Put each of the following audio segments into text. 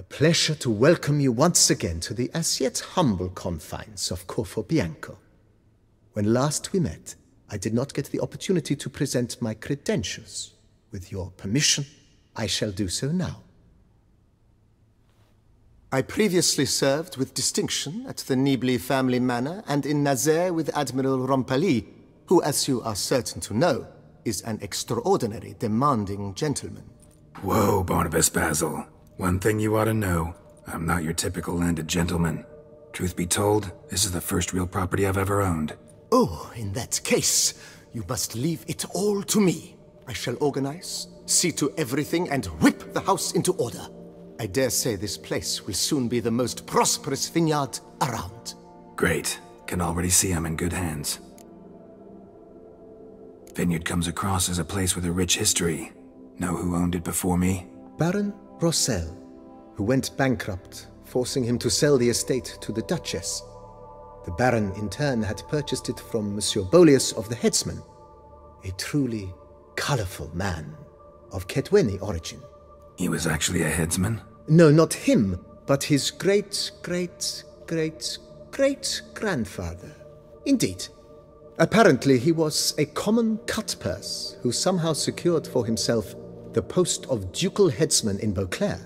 A pleasure to welcome you once again to the as yet humble confines of Corvo Bianco. When last we met, I did not get the opportunity to present my credentials. With your permission, I shall do so now. I previously served with distinction at the Nibli family manor and in Nazaire with Admiral Rompali, who, as you are certain to know, is an extraordinary, demanding gentleman. Whoa, Barnabas Basil. One thing you ought to know, I'm not your typical landed gentleman. Truth be told, this is the first real property I've ever owned. Oh, in that case, you must leave it all to me. I shall organize, see to everything, and whip the house into order. I dare say this place will soon be the most prosperous vineyard around. Great. Can already see I'm in good hands. Vineyard comes across as a place with a rich history. Know who owned it before me? Baron Rossel, who went bankrupt, forcing him to sell the estate to the Duchess. The Baron, in turn, had purchased it from Monsieur Boleus of the Headsman, a truly colorful man of Ketweni origin. He was actually a headsman? No, not him, but his great-great-great-great-grandfather. Indeed. Apparently, he was a common cut-purse who somehow secured for himself the post of ducal headsman in Beauclair.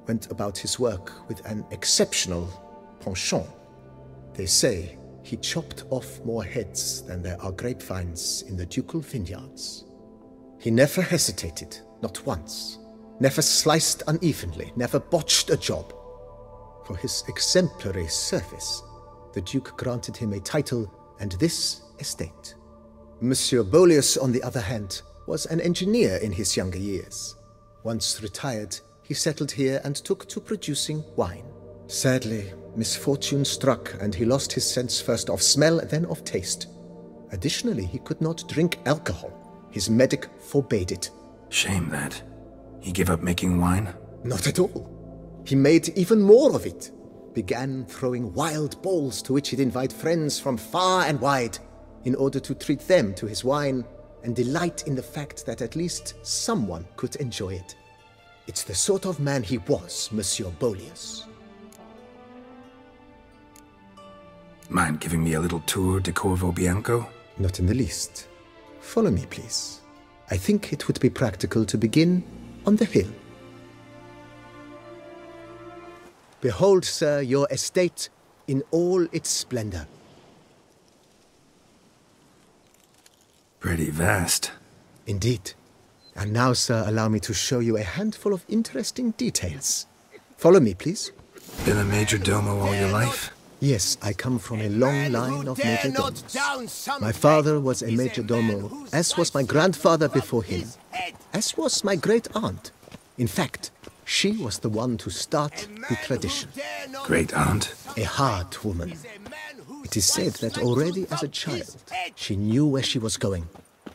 Went about his work with an exceptional penchant. They say he chopped off more heads than there are grapevines in the ducal vineyards. He never hesitated, not once. Never sliced unevenly, never botched a job. For his exemplary service, the Duke granted him a title and this estate. Monsieur Boleus, on the other hand, was an engineer in his younger years. Once retired, he settled here and took to producing wine. Sadly, misfortune struck and he lost his sense first of smell, then of taste. Additionally, he could not drink alcohol. His medic forbade it. Shame that. He gave up making wine? Not at all. He made even more of it. Began throwing wild balls to which he'd invite friends from far and wide in order to treat them to his wine and delight in the fact that at least someone could enjoy it. It's the sort of man he was, Monsieur Boleus. Mind giving me a little tour de Corvo Bianco? Not in the least. Follow me, please. I think it would be practical to begin on the hill. Behold, sir, your estate in all its splendor. Pretty vast. Indeed. And now, sir, allow me to show you a handful of interesting details. Follow me, please. Been a major domo all your life? Yes, I come from a long line of major domos. My father was a major domo, as was my grandfather before him, as was my great-aunt. In fact, she was the one to start the tradition. Great-aunt? A hard woman. It is said that already as a child, she knew where she was going,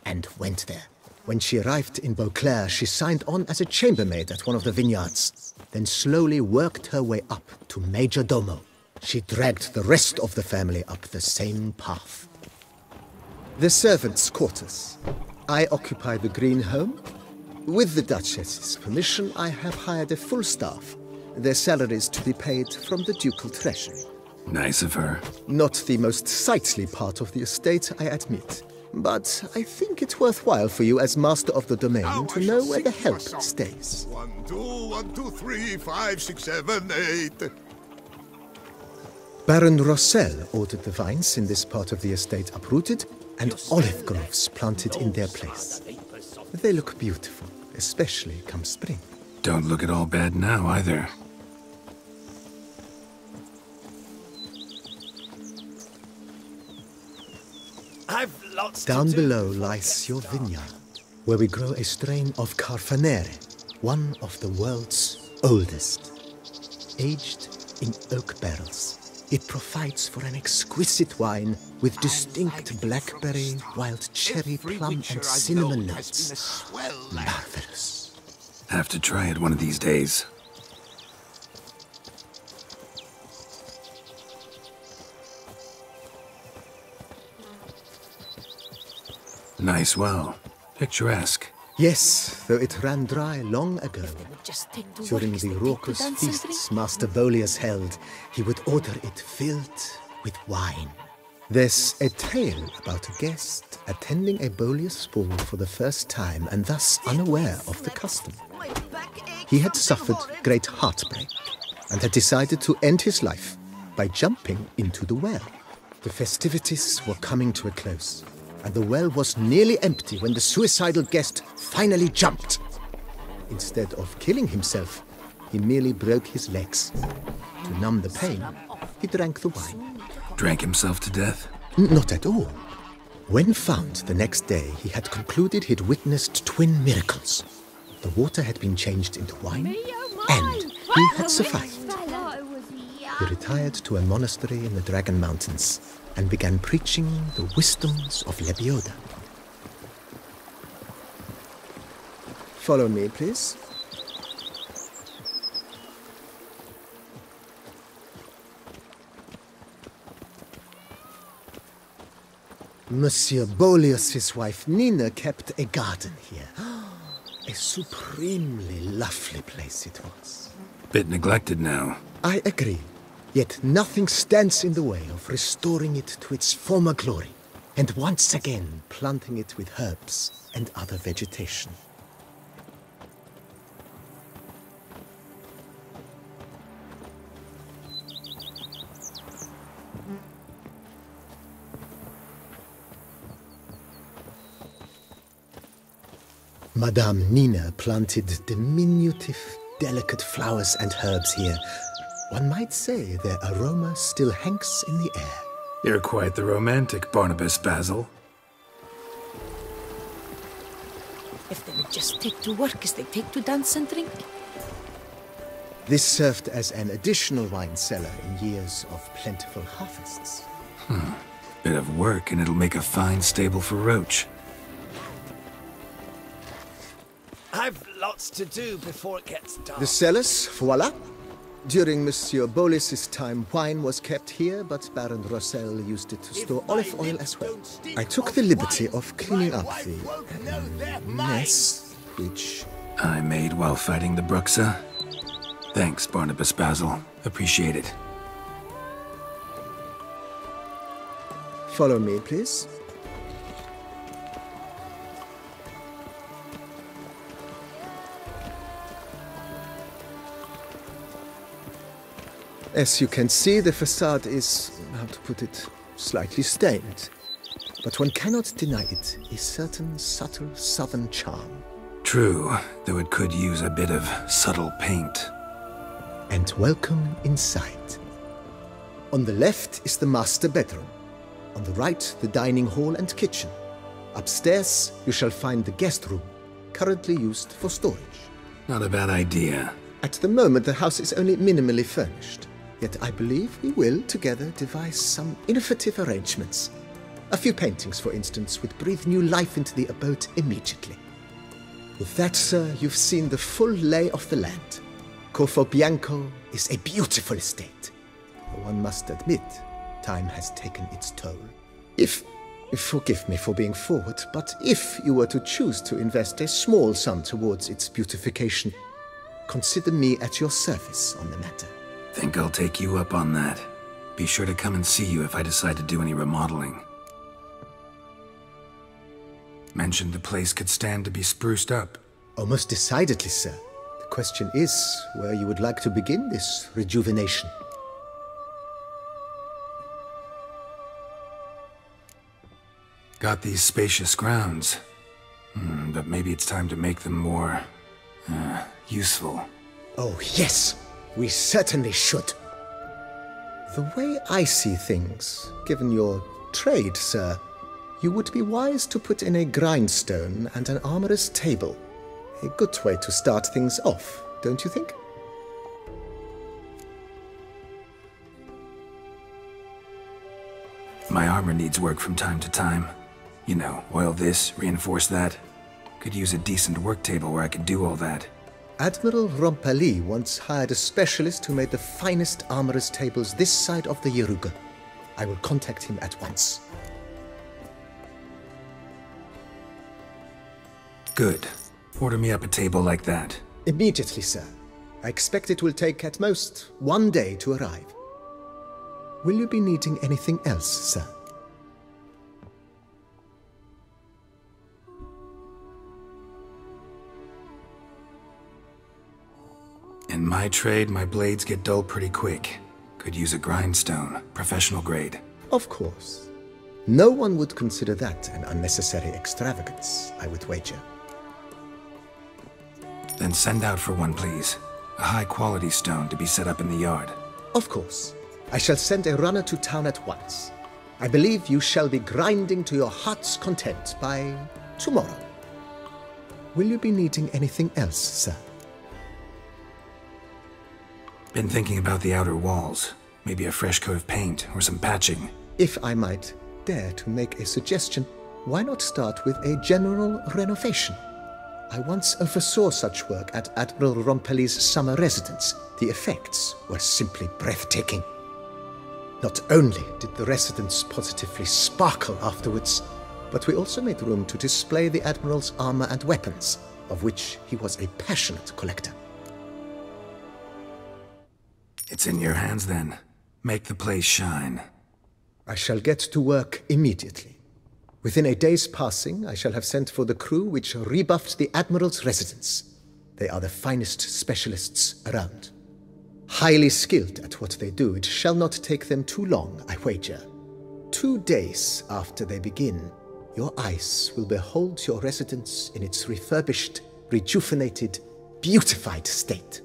and went there. When she arrived in Beauclair, she signed on as a chambermaid at one of the vineyards, then slowly worked her way up to major domo. She dragged the rest of the family up the same path. The servants' quarters. I occupy the green home. With the Duchess's permission, I have hired a full staff, their salaries to be paid from the ducal treasury. Nice of her. Not the most sightly part of the estate, I admit. But I think it's worthwhile for you as master of the domain to know where the help stays. 1, 2, 1, 2, 3, 5, 6, 7, 8. Baron Rossel ordered the vines in this part of the estate uprooted and olive groves planted in their place. They look beautiful, especially come spring. Don't look at all bad now, either. Down below lies your vineyard, where we grow a strain of Carfanere, one of the world's oldest. Aged in oak barrels, it provides for an exquisite wine with distinct blackberry, wild cherry, plum, and cinnamon notes. Marvelous. Have to try it one of these days. Nice well. Picturesque. Yes, though it ran dry long ago. During the raucous feasts Master Bolius held, he would order it filled with wine. There's a tale about a guest attending a Bolius ball for the first time and thus unaware of the custom. He had suffered great heartbreak and had decided to end his life by jumping into the well. The festivities were coming to a close, and the well was nearly empty when the suicidal guest finally jumped. Instead of killing himself, he merely broke his legs. To numb the pain, he drank the wine. Drank himself to death? Not at all. When found the next day, he had concluded he'd witnessed twin miracles. The water had been changed into wine, and he had survived. He retired to a monastery in the Dragon Mountains and began preaching the wisdoms of Lebioda. Follow me, please. Monsieur Bolius's wife Nina kept a garden here. A supremely lovely place it was. Bit neglected now. I agree. Yet nothing stands in the way of restoring it to its former glory, and once again planting it with herbs and other vegetation. Madame Nina planted diminutive, delicate flowers and herbs here. One might say their aroma still hangs in the air. You're quite the romantic, Barnabas Basil. If they would just take to work as they take to dance and drink. This served as an additional wine cellar in years of plentiful harvests. Bit of work and it'll make a fine stable for Roach. I've lots to do before it gets dark. The cellars, voila. During Monsieur Bolis's time, wine was kept here, but Baron Rossel used it to store olive oil as well. I took the liberty of cleaning up the mess, which I made while fighting the Bruxa. Thanks, Barnabas Basil. Appreciate it. Follow me, please. As you can see, the facade is, how to put it, slightly stained. But one cannot deny it, a certain subtle southern charm. True, though it could use a bit of subtle paint. And welcome inside. On the left is the master bedroom. On the right, the dining hall and kitchen. Upstairs, you shall find the guest room, currently used for storage. Not a bad idea. At the moment, the house is only minimally furnished. Yet I believe we will, together, devise some innovative arrangements. A few paintings, for instance, would breathe new life into the abode immediately. With that, sir, you've seen the full lay of the land. Corfo Bianco is a beautiful estate. Though one must admit, time has taken its toll. Forgive me for being forward, but if you were to choose to invest a small sum towards its beautification, consider me at your service on the matter. Think I'll take you up on that. Be sure to come and see you if I decide to do any remodeling. Mentioned the place could stand to be spruced up. Oh, most decidedly, sir. The question is where you would like to begin this rejuvenation. Got these spacious grounds. But maybe it's time to make them more useful. Oh, yes! We certainly should. The way I see things, given your trade, sir, you would be wise to put in a grindstone and an armorer's table. A good way to start things off, don't you think? My armor needs work from time to time. You know, oil this, reinforce that. Could use a decent work table where I could do all that. Admiral Rompali once hired a specialist who made the finest armorer's tables this side of the Yeruga. I will contact him at once. Good. Order me up a table like that. Immediately, sir. I expect it will take at most 1 day to arrive. Will you be needing anything else, sir? In my trade, my blades get dull pretty quick. Could use a grindstone, professional grade. Of course. No one would consider that an unnecessary extravagance, I would wager. Then send out for one, please. A high-quality stone to be set up in the yard. Of course. I shall send a runner to town at once. I believe you shall be grinding to your heart's content by tomorrow. Will you be needing anything else, sir? Been thinking about the outer walls. Maybe a fresh coat of paint or some patching. If I might dare to make a suggestion, why not start with a general renovation? I once oversaw such work at Admiral Rompelli's summer residence. The effects were simply breathtaking. Not only did the residence positively sparkle afterwards, but we also made room to display the Admiral's armor and weapons, of which he was a passionate collector. It's in your hands then. Make the place shine. I shall get to work immediately. Within a day's passing, I shall have sent for the crew which rebuffed the Admiral's residence. They are the finest specialists around. Highly skilled at what they do, it shall not take them too long, I wager. 2 days after they begin, your eyes will behold your residence in its refurbished, rejuvenated, beautified state.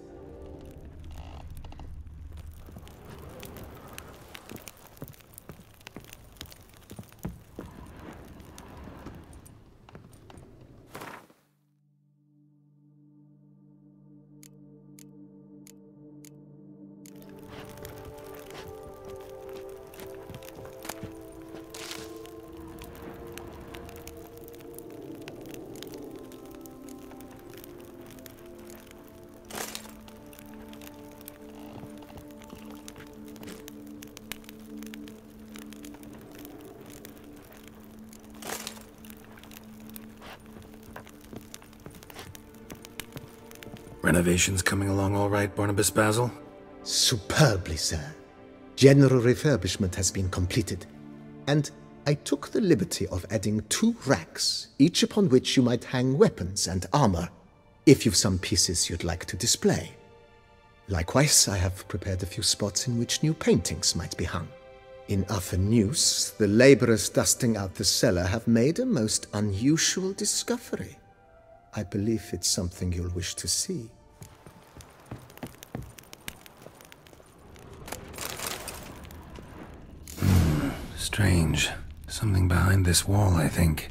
Renovation's coming along all right, Barnabas Basil? Superbly, sir. General refurbishment has been completed, and I took the liberty of adding 2 racks, each upon which you might hang weapons and armor, if you've some pieces you'd like to display. Likewise, I have prepared a few spots in which new paintings might be hung. In other news, the laborers dusting out the cellar have made a most unusual discovery. I believe it's something you'll wish to see. Strange. Something behind this wall, I think.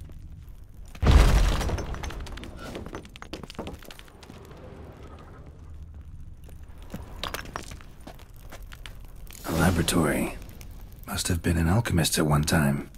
A laboratory. Must have been an alchemist at one time.